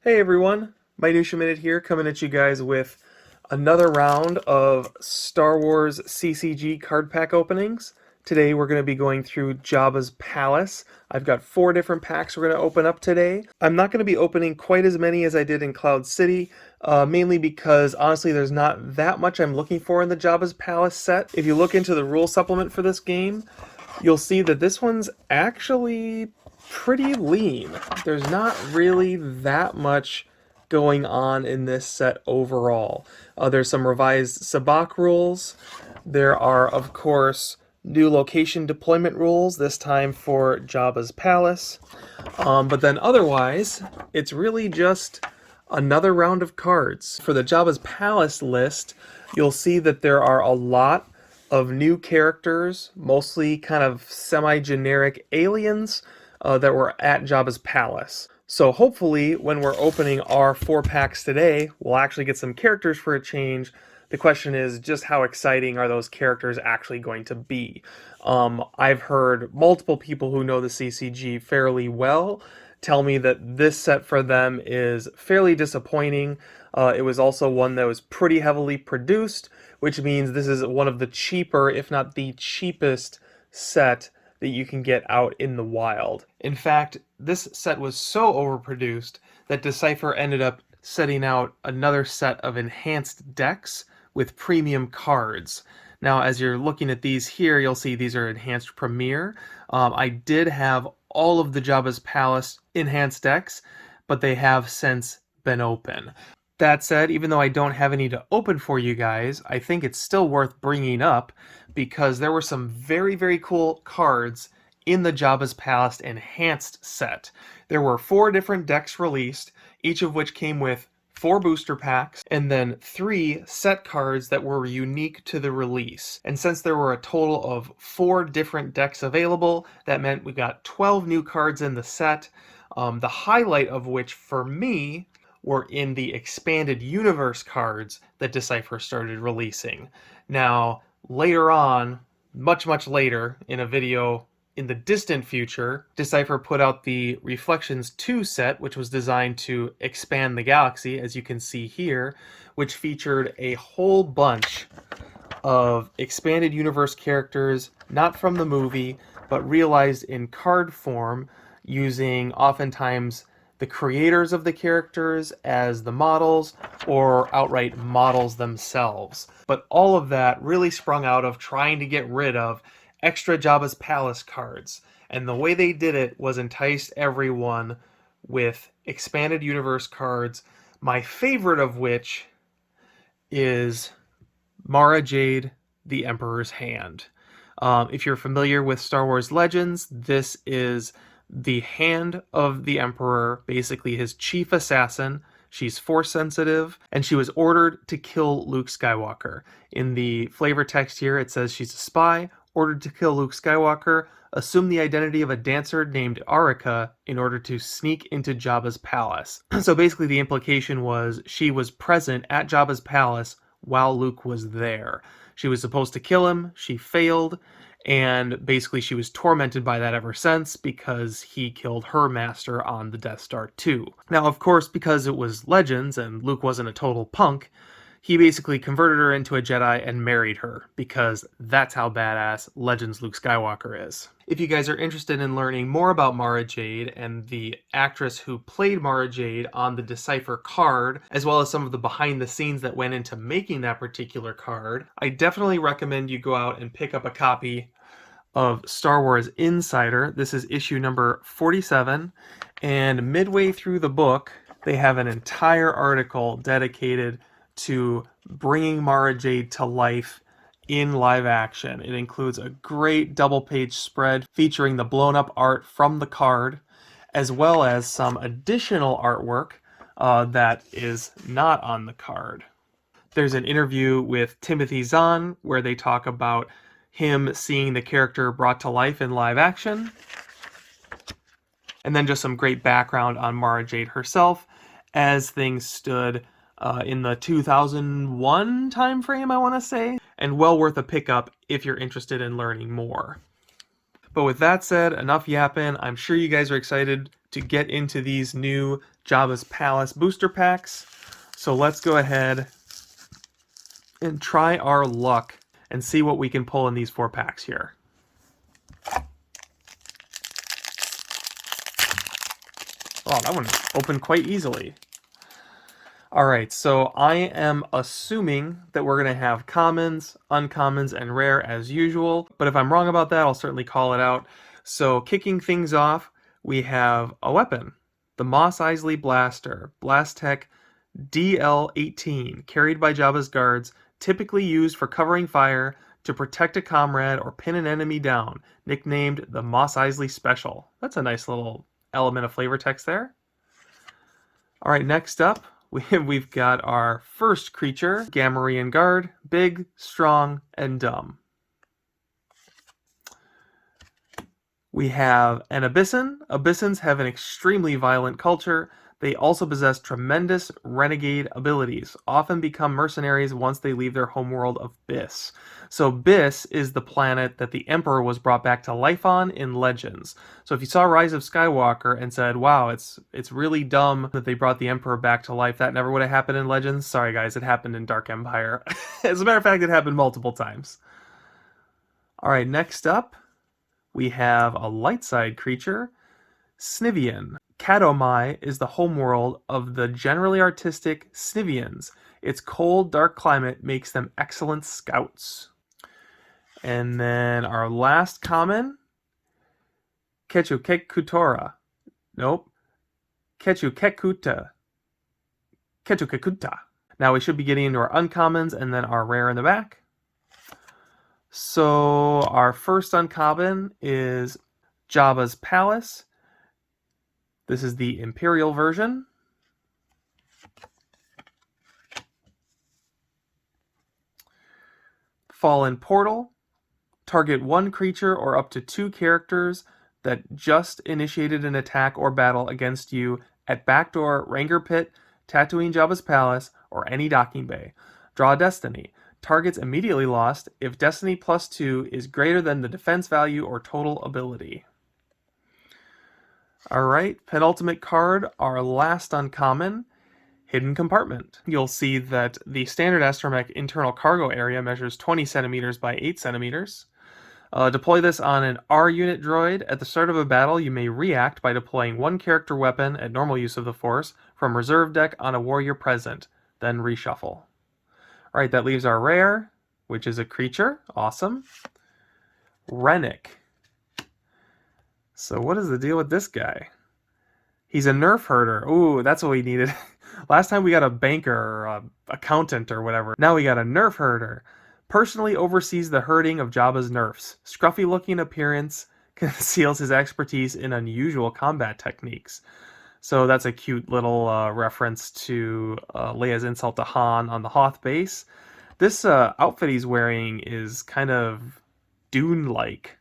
Hey everyone, Minutia Minute here, coming at you guys with another round of Star Wars CCG card pack openings. Today we're going to be going through Jabba's Palace. I've got 4 different packs we're going to open up today. I'm not going to be opening quite as many as I did in Cloud City, mainly because honestly there's not that much I'm looking for in the Jabba's Palace set. If you look into the rule supplement for this game, you'll see that this one's actually pretty lean. There's not really that much going on in this set overall. There's some revised Sabacc rules. There are, of course, new location deployment rules, this time for Jabba's Palace. But then otherwise, it's really just another round of cards. For the Jabba's Palace list, you'll see that there are a lot of new characters, mostly kind of semi-generic aliens that were at Jabba's Palace. So hopefully when we're opening our 4 packs today, we'll actually get some characters for a change. The question is just how exciting are those characters actually going to be? I've heard multiple people who know the CCG fairly well tell me that this set for them is fairly disappointing. It was also one that was pretty heavily produced, which means this is one of the cheaper, if not the cheapest, set that you can get out in the wild. In fact, this set was so overproduced that Decipher ended up setting out another set of enhanced decks with premium cards. Now, as you're looking at these here, you'll see these are enhanced Premier. I did have all of the Jabba's Palace enhanced decks, but they have since been open. That said, even though I don't have any to open for you guys, I think it's still worth bringing up because there were some very, very cool cards in the Jabba's Palace enhanced set. There were 4 different decks released, each of which came with 4 booster packs, and then 3 set cards that were unique to the release. And since there were a total of 4 different decks available, that meant we got 12 new cards in the set, the highlight of which for me were in the expanded universe cards that Decipher started releasing. Now, later on, much later, in a video in the distant future, Decipher put out the Reflections 2 set, which was designed to expand the galaxy, as you can see here, which featured a whole bunch of expanded universe characters, not from the movie, but realized in card form, using oftentimes the creators of the characters as the models, or outright models themselves. But all of that really sprung out of trying to get rid of extra Jabba's Palace cards. And the way they did it was entice everyone with expanded universe cards, my favorite of which is Mara Jade, the Emperor's Hand. If you're familiar with Star Wars Legends, this is the hand of the Emperor, basically his chief assassin. She's force sensitive, and she was ordered to kill Luke Skywalker. In the flavor text here, it says she's a spy, ordered to kill Luke Skywalker, assume the identity of a dancer named Arika in order to sneak into Jabba's palace. So basically the implication was she was present at Jabba's palace while Luke was there. She was supposed to kill him, she failed, and basically she was tormented by that ever since because he killed her master on the Death Star 2. Now, of course, because it was Legends and Luke wasn't a total punk, he basically converted her into a Jedi and married her, because that's how badass Legends Luke Skywalker is. If you guys are interested in learning more about Mara Jade and the actress who played Mara Jade on the Decipher card, as well as some of the behind the scenes that went into making that particular card, I definitely recommend you go out and pick up a copy of Star Wars Insider. This is issue number 47, and midway through the book, they have an entire article dedicated to bringing Mara Jade to life in live action. It includes a great double-page spread featuring the blown-up art from the card, as well as some additional artwork that is not on the card. There's an interview with Timothy Zahn where they talk about him seeing the character brought to life in live action, and then just some great background on Mara Jade herself as things stood in the 2001 timeframe, I want to say, and well worth a pickup if you're interested in learning more. But with that said, enough yapping. I'm sure you guys are excited to get into these new Jabba's Palace booster packs. So let's go ahead and try our luck and see what we can pull in these 4 packs here. Oh, that one opened quite easily. Alright, so I am assuming that we're going to have commons, uncommons, and rare as usual. But if I'm wrong about that, I'll certainly call it out. So kicking things off, we have a weapon. The Mos Eisley Blaster, Blast Tech DL-18, carried by Jabba's guards, typically used for covering fire, to protect a comrade, or pin an enemy down, nicknamed the Mos Eisley Special. That's a nice little element of flavor text there. Alright, next up, we've got our first creature, Gamorrean Guard, big, strong, and dumb. We have an Abyssin. Abyssins have an extremely violent culture. They also possess tremendous renegade abilities, often become mercenaries once they leave their homeworld of Biss. So Biss is the planet that the Emperor was brought back to life on in Legends. So if you saw Rise of Skywalker and said, wow, it's really dumb that they brought the Emperor back to life, that never would have happened in Legends. Sorry guys, it happened in Dark Empire. As a matter of fact, it happened multiple times. Alright, next up, we have a light side creature, Snivian. Kadomai is the homeworld of the generally artistic Snivians. Its cold, dark climate makes them excellent scouts. And then our last common, Kechukekutora. Nope. Kechukekuta. Kechukekuta. Now we should be getting into our uncommons and then our rare in the back. So our first uncommon is Jabba's Palace. This is the Imperial version. Fallen Portal. Target 1 creature or up to 2 characters that just initiated an attack or battle against you at Backdoor, Ranger Pit, Tatooine Jabba's Palace, or any docking bay. Draw a Destiny. Targets immediately lost if Destiny +2 is greater than the defense value or total ability. Alright, penultimate card, our last uncommon, Hidden Compartment. You'll see that the standard astromech internal cargo area measures 20 centimeters by 8 centimeters. Deploy this on an R unit droid. At the start of a battle, you may react by deploying 1 character weapon at normal use of the Force from reserve deck on a warrior present, then reshuffle. Alright, that leaves our rare, which is a creature. Awesome. Rennick. So what is the deal with this guy? He's a nerf herder. Ooh, that's what we needed. Last time we got a banker or a accountant or whatever. Now we got a nerf herder. Personally oversees the herding of Jabba's nerfs. Scruffy looking appearance conceals his expertise in unusual combat techniques. So that's a cute little reference to Leia's insult to Han on the Hoth base. This outfit he's wearing is kind of Dune-like.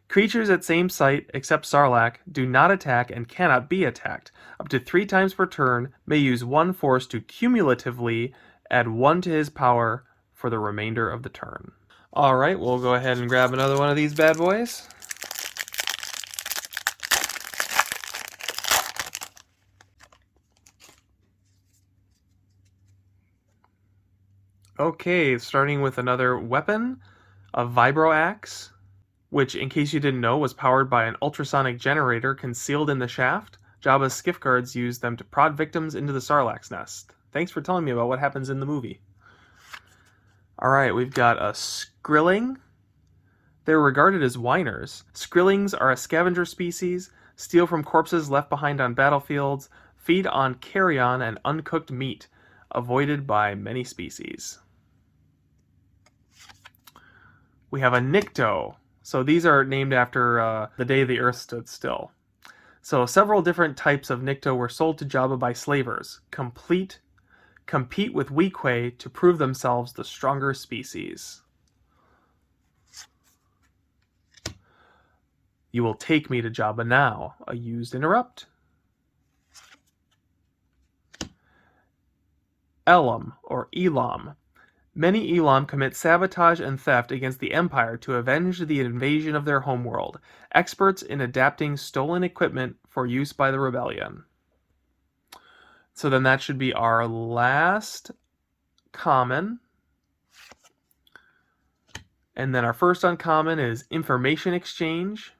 Creatures at same site, except Sarlacc, do not attack and cannot be attacked. Up to 3 times per turn, may use 1 force to cumulatively add 1 to his power for the remainder of the turn. Alright, we'll go ahead and grab another one of these bad boys. Okay, starting with another weapon, a Vibro Axe, which, in case you didn't know, was powered by an ultrasonic generator concealed in the shaft. Jabba's skiff guards used them to prod victims into the Sarlacc's nest. Thanks for telling me about what happens in the movie. Alright, we've got a Skrilling. They're regarded as whiners. Skrillings are a scavenger species, steal from corpses left behind on battlefields, feed on carrion and uncooked meat, avoided by many species. We have a Nikto. So these are named after the day the Earth stood still. So several different types of Nikto were sold to Jabba by slavers. Compete with Weequay to prove themselves the stronger species. You will take me to Jabba now. A used interrupt. Elam, or Elam. Many Elam commit sabotage and theft against the Empire to avenge the invasion of their homeworld, experts in adapting stolen equipment for use by the rebellion. So then that should be our last common. And then our first uncommon is Information Exchange.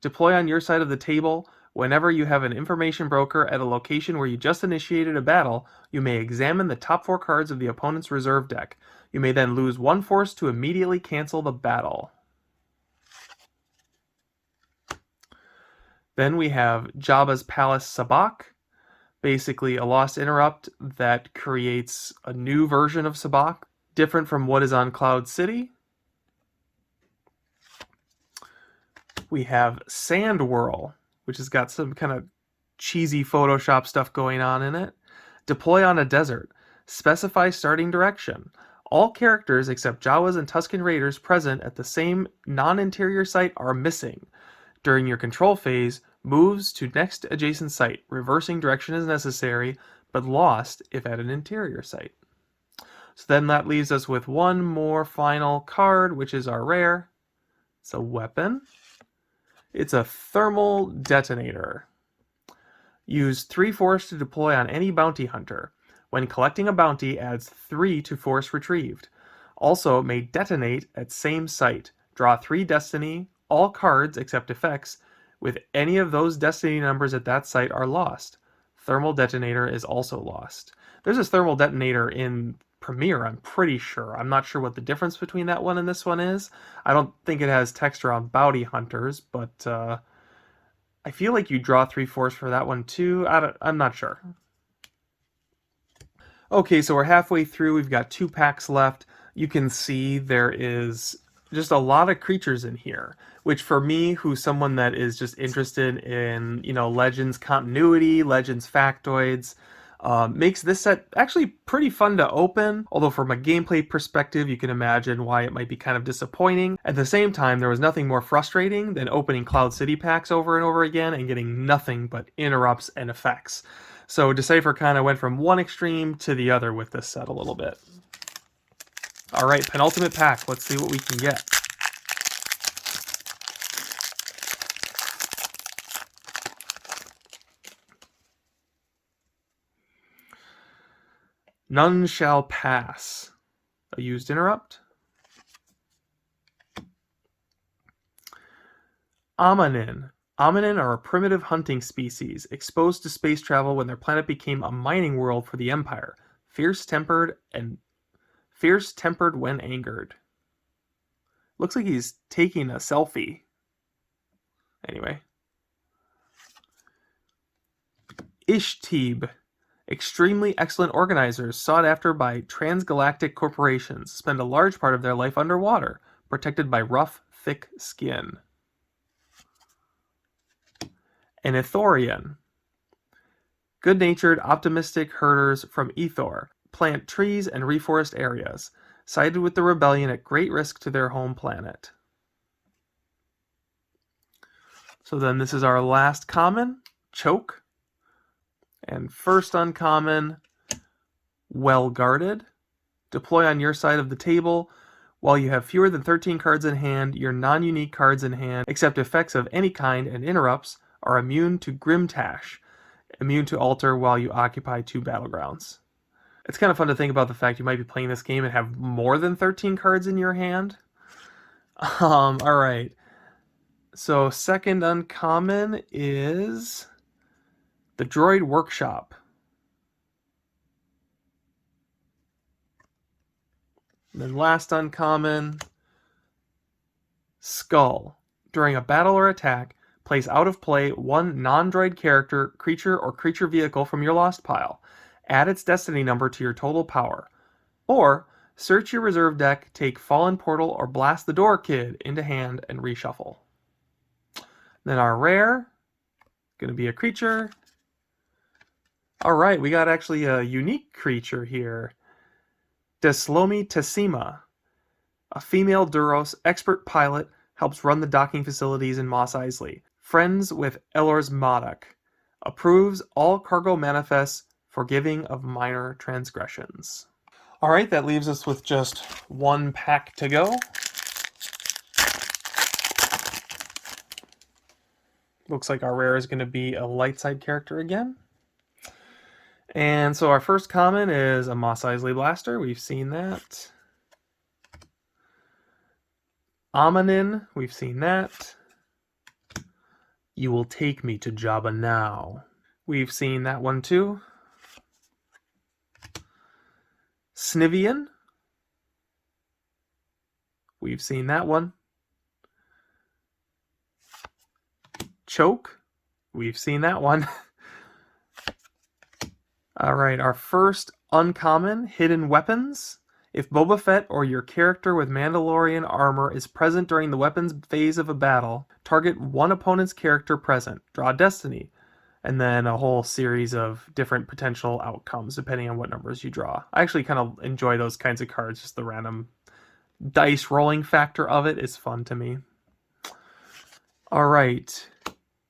Deploy on your side of the table. Whenever you have an information broker at a location where you just initiated a battle, you may examine the top 4 cards of the opponent's reserve deck. You may then lose 1 force to immediately cancel the battle. Then we have Jabba's Palace Sabacc. Basically a lost interrupt that creates a new version of Sabacc, different from what is on Cloud City. We have Sand Whirl, which has got some kind of cheesy Photoshop stuff going on in it. Deploy on a desert. Specify starting direction. All characters except Jawas and Tusken Raiders present at the same non-interior site are missing. During your control phase, moves to next adjacent site. Reversing direction is necessary, but lost if at an interior site. So then that leaves us with one more final card, which is our rare. It's a weapon. It's a thermal detonator. Use 3 force to deploy on any bounty hunter. When collecting a bounty, adds 3 to force retrieved. Also may detonate at same site. Draw 3 destiny. All cards, except effects, with any of those destiny numbers at that site are lost. Thermal detonator is also lost. There's this thermal detonator in Premiere, I'm pretty sure. I'm not sure what the difference between that one and this one is. I don't think it has text around bounty hunters, but I feel like you draw 3 force for that one too. I'm not sure. Okay, so we're halfway through. We've got 2 packs left. You can see there is just a lot of creatures in here, which for me, who's someone that is just interested in, Legends continuity, Legends factoids, makes this set actually pretty fun to open, although from a gameplay perspective, you can imagine why it might be kind of disappointing. At the same time, there was nothing more frustrating than opening Cloud City packs over and over again and getting nothing but interrupts and effects. So Decipher kind of went from one extreme to the other with this set a little bit. All right, penultimate pack. Let's see what we can get. None shall pass. A used interrupt. Hominin. Hominin are a primitive hunting species, exposed to space travel when their planet became a mining world for the Empire. Fierce-tempered when angered. Looks like he's taking a selfie. Anyway. Ishtib. Extremely excellent organizers sought after by transgalactic corporations spend a large part of their life underwater, protected by rough, thick skin. An Ithorian. Good-natured, optimistic herders from Ithor plant trees and reforest areas, sided with the rebellion at great risk to their home planet. So then this is our last common, Choke. And first uncommon, Well Guarded. Deploy on your side of the table. While you have fewer than 13 cards in hand, your non-unique cards in hand, except effects of any kind and interrupts, are immune to Grimtash, immune to alter while you occupy 2 battlegrounds. It's kind of fun to think about the fact you might be playing this game and have more than 13 cards in your hand. Alright. So second uncommon is the Droid Workshop. And then last uncommon, Skull. During a battle or attack, place out of play 1 non-droid character, creature, or creature vehicle from your lost pile. Add its destiny number to your total power. Or, search your reserve deck, take Fallen Portal or Blast the Door Kid into hand, and reshuffle. Then our rare, going to be a creature. Alright, we got actually a unique creature here. Deslomi Tessima. A female Duros expert pilot, helps run the docking facilities in Mos Eisley. Friends with Elor's Modoc. Approves all cargo manifests, forgiving of minor transgressions. Alright, that leaves us with just one pack to go. Looks like our rare is going to be a light side character again. And so our first common is a Mos Eisley Blaster. We've seen that. Amanin, we've seen that. You will take me to Jabba now. We've seen that one too. Snivian. We've seen that one. Choke. We've seen that one. Alright, our first uncommon, Hidden Weapons. If Boba Fett or your character with Mandalorian armor is present during the weapons phase of a battle, target one opponent's character present. Draw Destiny. And then a whole series of different potential outcomes depending on what numbers you draw. I actually kind of enjoy those kinds of cards. Just the random dice rolling factor of it is fun to me. Alright,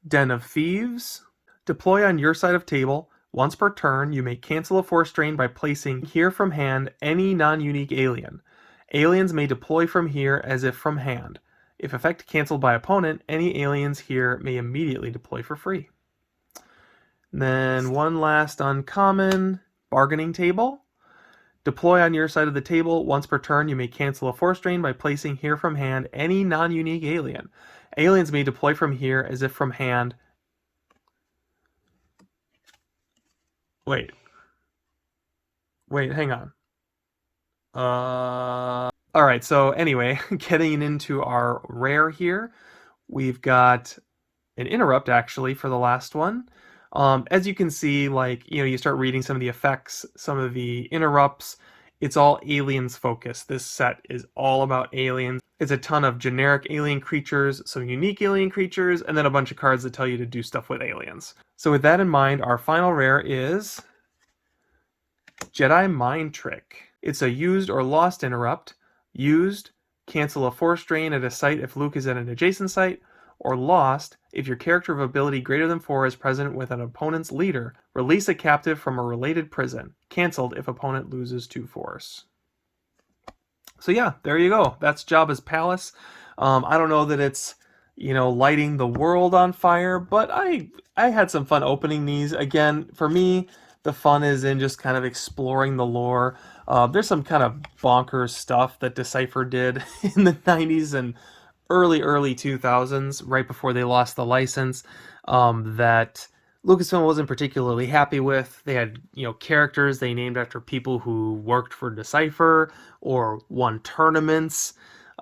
Den of Thieves. Deploy on your side of table. Once per turn, you may cancel a force drain by placing here from hand any non-unique alien. Aliens may deploy from here as if from hand. If effect canceled by opponent, any aliens here may immediately deploy for free. Then one last uncommon, Bargaining Table. Deploy on your side of the table. Once per turn, you may cancel a force drain by placing here from hand any non-unique alien. Aliens may deploy from here as if from hand. Wait, hang on. Alright, so anyway, getting into our rare here, we've got an interrupt actually for the last one. As you can see, like, you start reading some of the effects, some of the interrupts, it's all aliens focused. This set is all about aliens. It's a ton of generic alien creatures, some unique alien creatures, and then a bunch of cards that tell you to do stuff with aliens. So with that in mind, our final rare is Jedi Mind Trick. It's a used or lost interrupt. Used, cancel a force drain at a site if Luke is at an adjacent site, or lost, if your character of ability greater than 4 is present with an opponent's leader, release a captive from a related prison. Cancelled if opponent loses 2 force. So yeah, there you go. That's Jabba's palace. I don't know that it's, lighting the world on fire, but I had some fun opening these. Again, for me, the fun is in just kind of exploring the lore. There's some kind of bonkers stuff that Decipher did in the 90s and early 2000s, right before they lost the license, that Lucasfilm wasn't particularly happy with. They had, characters they named after people who worked for Decipher or won tournaments,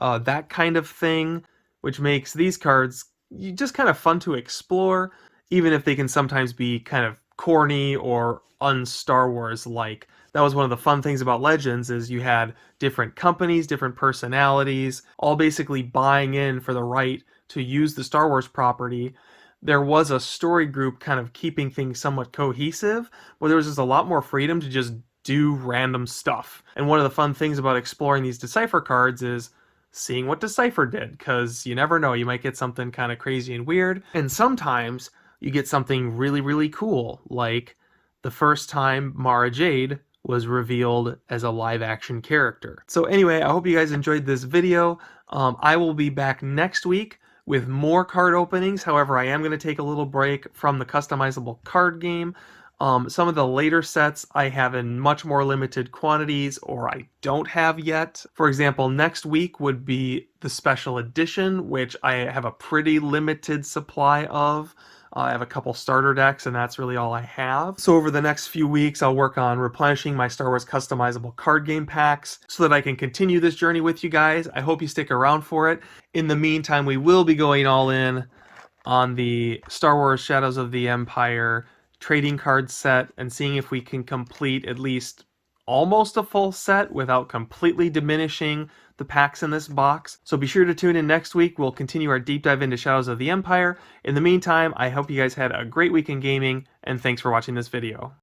that kind of thing, which makes these cards just kind of fun to explore, even if they can sometimes be kind of corny or un-Star Wars-like. That was one of the fun things about Legends, is you had different companies, different personalities, all basically buying in for the right to use the Star Wars property. There was a story group kind of keeping things somewhat cohesive, but there was just a lot more freedom to just do random stuff. And one of the fun things about exploring these Decipher cards is seeing what Decipher did, because you never know, you might get something kind of crazy and weird. And sometimes you get something really, really cool, like the first time Mara Jade was revealed as a live-action character. So anyway, I hope you guys enjoyed this video. I will be back next week with more card openings. However, I am going to take a little break from the customizable card game. Some of the later sets I have in much more limited quantities, or I don't have yet. For example, next week would be the special edition, which I have a pretty limited supply of. I have a couple starter decks, and that's really all I have. So over the next few weeks, I'll work on replenishing my Star Wars customizable card game packs so that I can continue this journey with you guys. I hope you stick around for it. In the meantime, we will be going all in on the Star Wars Shadows of the Empire trading card set and seeing if we can complete at least almost a full set without completely diminishing the packs in this box. So be sure to tune in next week. We'll continue our deep dive into Shadows of the Empire. In the meantime, I hope you guys had a great week in gaming, and thanks for watching this video.